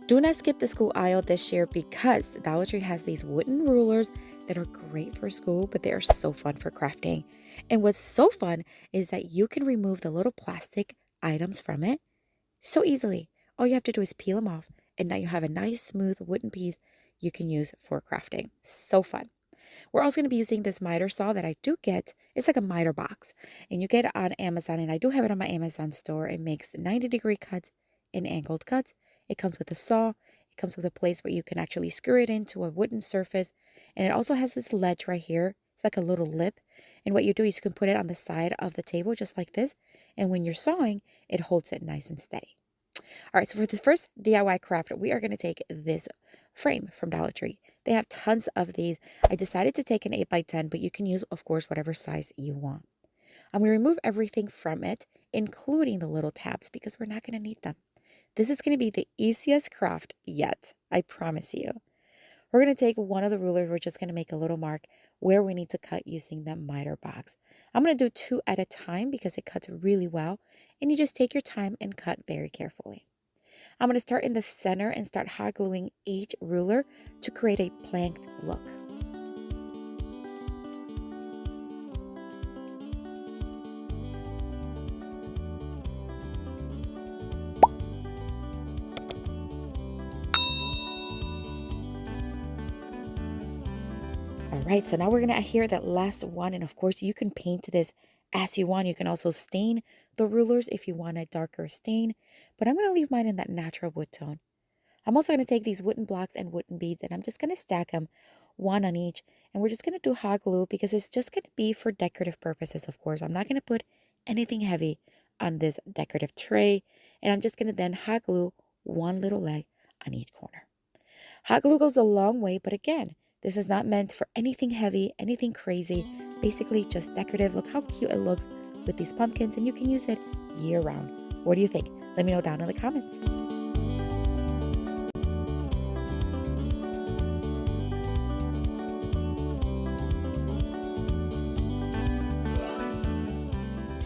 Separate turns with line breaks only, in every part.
Do not skip the school aisle this year because Dollar Tree has these wooden rulers that are great for school, but they are so fun for crafting. And what's so fun is that you can remove the little plastic items from it so easily. All you have to do is peel them off, and now you have a nice, smooth wooden piece you can use for crafting. So fun. We're also going to be using this miter saw that I do get. It's like a miter box, and you get it on Amazon, and I do have it on my Amazon store. It makes 90-degree cuts and angled cuts. It comes with a saw. It comes with a place where you can actually screw it into a wooden surface, and it also has this ledge right here. It's like a little lip, and what you do is you can put it on the side of the table just like this, and when you're sawing, it holds it nice and steady. All right, so for the first DIY craft, we are going to take this frame from Dollar Tree. They have tons of these. I decided to take an 8x10, but you can use, of course, whatever size you want. I'm going to remove everything from it, including the little tabs, because we're not going to need them. This is going to be the easiest craft yet, I promise you. We're going to take one of the rulers. We're just going to make a little mark where we need to cut using the miter box. I'm going to do 2 at a time because it cuts really well, and you just take your time and cut very carefully. I'm going to start in the center and start hot gluing each ruler to create a planked look. All right, so now we're going to adhere that last one, and of course you can paint this as you want. You can also stain the rulers if you want a darker stain, but I'm going to leave mine in that natural wood tone. I'm also going to take these wooden blocks and wooden beads, and I'm just going to stack them one on each, and we're just going to do hot glue because it's just going to be for decorative purposes, of course. I'm not going to put anything heavy on this decorative tray, and I'm just going to then hot glue one little leg on each corner. Hot glue goes a long way, but again, this is not meant for anything heavy, anything crazy, basically just decorative. Look how cute it looks with these pumpkins, and you can use it year round. What do you think? Let me know down in the comments.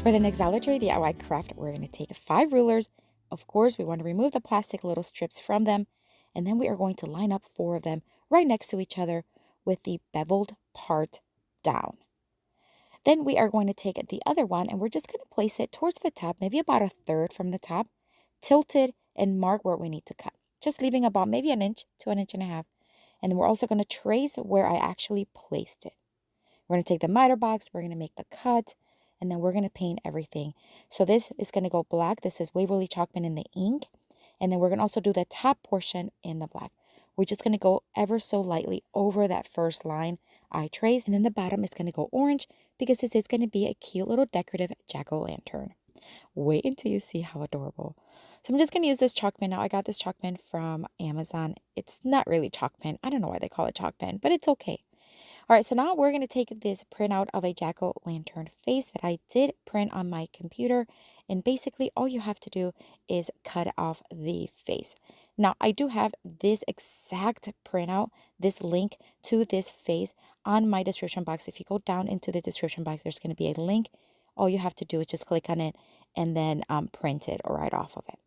For the next Dollar Tree DIY craft, we're going to take 5 rulers. Of course, we want to remove the plastic little strips from them, and then we are going to line up 4 of them right next to each other with the beveled part down. Then we are going to take the other one, and we're just going to place it towards the top, maybe about a third from the top, tilted, and mark where we need to cut, just leaving about maybe an inch to an inch and a half. And then we're also going to trace where I actually placed it. We're going to take the miter box, we're going to make the cut, and then we're going to paint everything. So this is going to go black. This is Waverly Chalkman in the ink. And then we're going to also do the top portion in the black. We're just going to go ever so lightly over that first line I traced. And then the bottom is going to go orange because this is going to be a cute little decorative jack-o'-lantern. Wait until you see how adorable. So I'm just going to use this chalk pen. Now I got this chalk pen from Amazon. It's not really chalk pen. I don't know why they call it chalk pen, but it's okay. All right, so now we're going to take this printout of a jack-o'-lantern face that I did print on my computer. And basically all you have to do is cut off the face. Now, I do have this exact printout, this link to this face on my description box. If you go down into the description box, there's going to be a link. All you have to do is just click on it and then print it right off of it.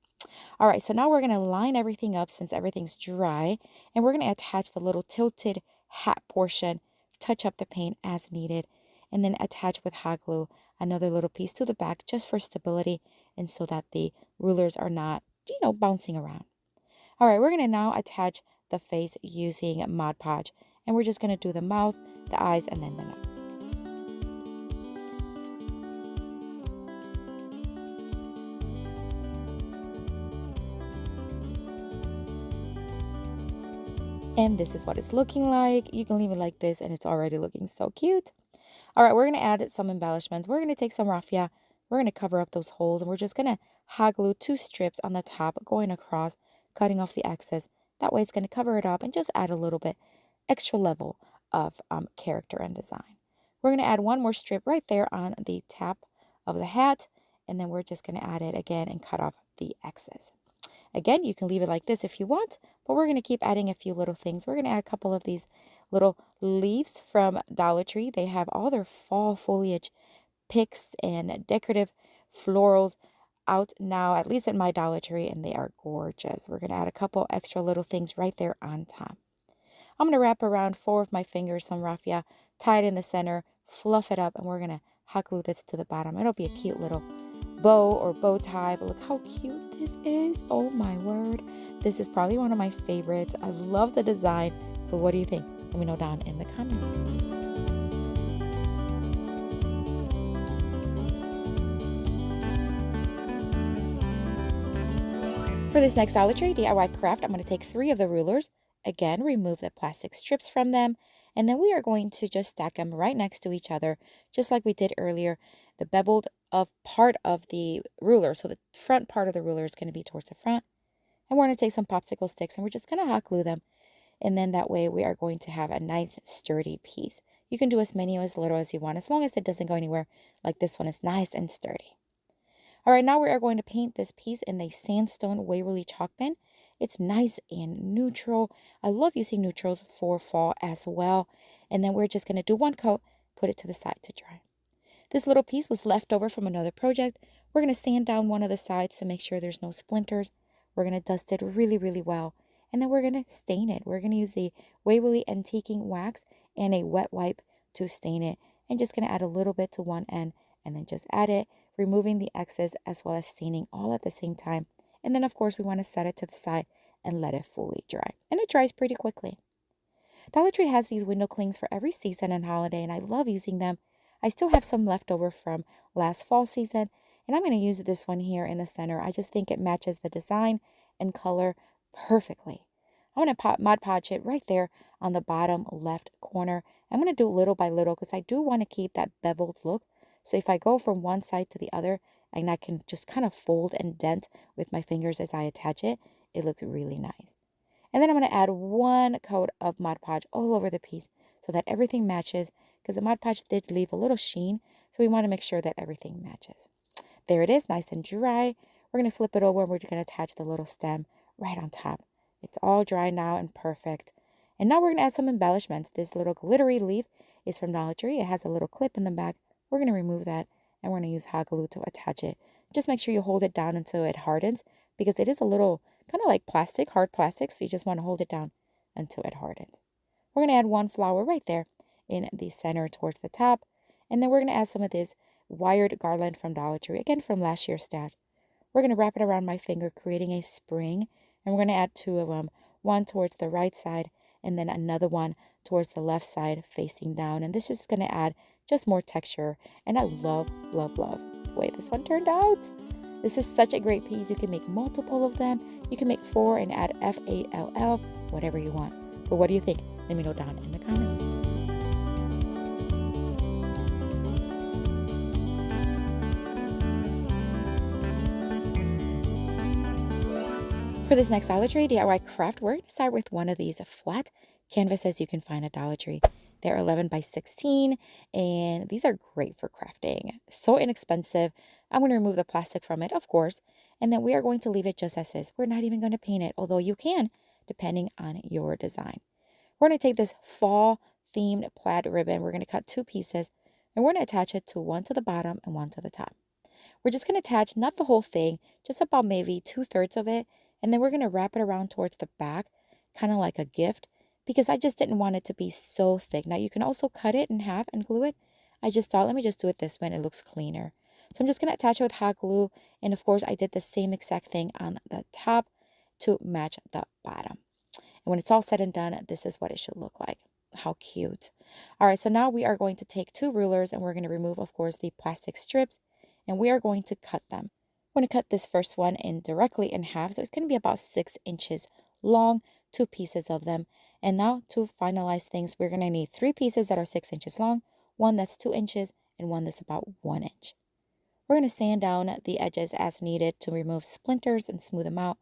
All right, so now we're going to line everything up since everything's dry. And we're going to attach the little tilted hat portion, touch up the paint as needed, and then attach with hot glue another little piece to the back just for stability and so that the rulers are not, bouncing around. All right, we're going to now attach the face using Mod Podge, and we're just going to do the mouth, the eyes, and then the nose. And this is what it's looking like. You can leave it like this, and it's already looking so cute. All right, we're going to add some embellishments. We're going to take some raffia. We're going to cover up those holes, and we're just going to hot glue 2 strips on the top, going across, cutting off the excess. That way it's going to cover it up and just add a little bit extra level of character and design. We're going to add 1 more strip right there on the top of the hat, and then we're just going to add it again and cut off the excess. Again, you can leave it like this if you want, but we're going to keep adding a few little things. We're going to add a couple of these little leaves from Dollar Tree. They have all their fall foliage picks and decorative florals. out now, at least at my Dollar Tree, and they are gorgeous. We're going to add a couple extra little things right there on top. I'm going to wrap around 4 of my fingers some raffia, tie it in the center, fluff it up, and we're going to hot glue this to the bottom. It'll be a cute little bow or bow tie, but look how cute this is. Oh my word. This is probably one of my favorites. I love the design, but what do you think? Let me know down in the comments. For this next Dollar Tree DIY craft, I'm going to take 3 of the rulers. Again, remove the plastic strips from them. And then we are going to just stack them right next to each other, just like we did earlier. The beveled part of the ruler, so the front part of the ruler is going to be towards the front. And we're going to take some popsicle sticks and we're just going to hot glue them. And then that way we are going to have a nice sturdy piece. You can do as many or as little as you want, as long as it doesn't go anywhere. Like this one is nice and sturdy. All right, now we are going to paint this piece in the sandstone Waverly chalk pen. It's nice and neutral. I love using neutrals for fall as well. And then we're just going to do 1 coat, put it to the side to dry. This little piece was left over from another project. We're going to sand down one of the sides to make sure there's no splinters. We're going to dust it really, really well. And then we're going to stain it. We're going to use the Waverly Antiquing Wax and a wet wipe to stain it. And just going to add a little bit to one end and then just add it, removing the excess as well as staining all at the same time. And then, of course, we want to set it to the side and let it fully dry. And it dries pretty quickly. Dollar Tree has these window clings for every season and holiday, and I love using them. I still have some left over from last fall season, and I'm going to use this one here in the center. I just think it matches the design and color perfectly. I'm going to Mod Podge it right there on the bottom left corner. I'm going to do little by little because I do want to keep that beveled look. So if I go from one side to the other, and I can just kind of fold and dent with my fingers as I attach it, it looks really nice. And then I'm going to add 1 coat of Mod Podge all over the piece so that everything matches, because the Mod Podge did leave a little sheen, so we want to make sure that everything matches. There it is, nice and dry. We're going to flip it over and we're going to attach the little stem right on top. It's all dry now and perfect. And now we're going to add some embellishments. This little glittery leaf is from Dollar Tree. It has a little clip in the back. We're going to remove that and we're going to use hot glue to attach it. Just make sure you hold it down until it hardens, because it is a little kind of like plastic, hard plastic, so you just want to hold it down until it hardens. We're going to add 1 flower right there in the center towards the top, and then we're going to add some of this wired garland from Dollar Tree, again from last year's stash. We're going to wrap it around my finger, creating a spring, and we're going to add 2 of them, one towards the right side and then another one towards the left side facing down, and this is going to add just more texture. And I love, love, love the way this one turned out. This is such a great piece. You can make multiple of them. You can make 4 and add FALL, whatever you want. But what do you think? Let me know down in the comments. For this next Dollar Tree DIY craft, we're going to start with one of these flat canvases you can find at Dollar Tree. They're 11 by 16, and these are great for crafting. So inexpensive. I'm going to remove the plastic from it, of course, and then we are going to leave it just as is. We're not even going to paint it, although you can, depending on your design. We're going to take this fall-themed plaid ribbon. We're going to cut 2 pieces, and we're going to attach it to one to the bottom and one to the top. We're just going to attach, not the whole thing, just about maybe 2/3 of it, and then we're going to wrap it around towards the back, kind of like a gift, because I just didn't want it to be so thick. Now, you can also cut it in half and glue it. I just thought, let me just do it this way, and it looks cleaner. So I'm just going to attach it with hot glue, and of course, I did the same exact thing on the top to match the bottom. And when it's all said and done, this is what it should look like. How cute. All right, so now we are going to take 2 rulers, and we're going to remove, of course, the plastic strips, and we are going to cut them. I'm going to cut this first one in directly in half, so it's going to be about 6 inches long, 2 pieces of them. And now to finalize things, we're going to need 3 pieces that are 6 inches long, 1 that's 2 inches, and 1 that's about 1 inch. We're going to sand down the edges as needed to remove splinters and smooth them out.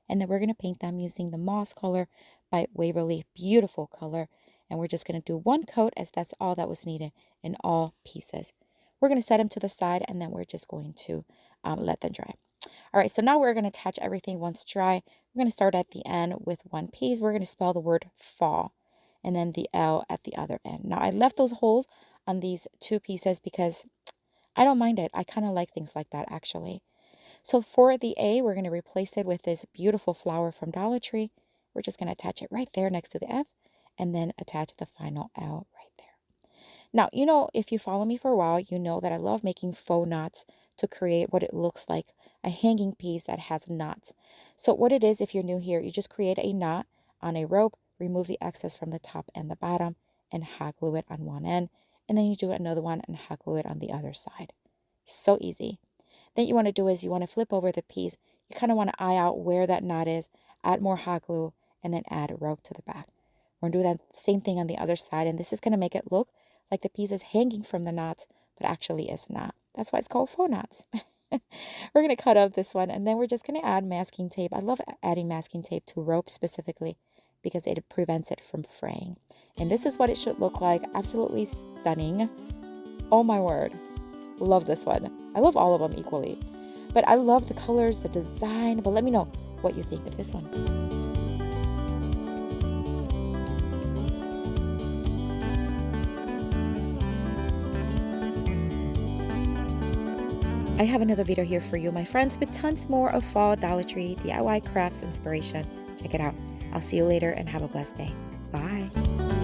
And then we're going to paint them using the moss color by Waverly. Beautiful color. And we're just going to do 1 coat, as that's all that was needed in all pieces. We're going to set them to the side, and then we're just going to let them dry. All right, so now we're going to attach everything once dry. We're going to start at the end with 1 piece. We're going to spell the word fall, and then the L at the other end. Now, I left those holes on these 2 pieces because I don't mind it. I kind of like things like that, actually. So for the A, we're going to replace it with this beautiful flower from Dollar Tree. We're just going to attach it right there next to the F and then attach the final L right there. Now, if you follow me for a while, you know that I love making faux knots to create what it looks like a hanging piece that has knots. So what it is, if you're new here, you just create a knot on a rope, remove the excess from the top and the bottom, and hot glue it on one end. And then you do another one and hot glue it on the other side. So easy. Then you want to do is you want to flip over the piece. You kind of want to eye out where that knot is, add more hot glue, and then add a rope to the back. We're going to do that same thing on the other side, and this is going to make it look like the piece is hanging from the knots, but actually is not. That's why it's called faux knots. We're going to cut up this one, and then we're just going to add masking tape. I love adding masking tape to rope specifically because it prevents it from fraying. And this is what it should look like. Absolutely stunning. Oh my word. Love this one. I love all of them equally. But I love the colors, the design. But let me know what you think of this one. I have another video here for you, my friends, with tons more of fall Dollar Tree DIY crafts inspiration. Check it out. I'll see you later and have a blessed day. Bye.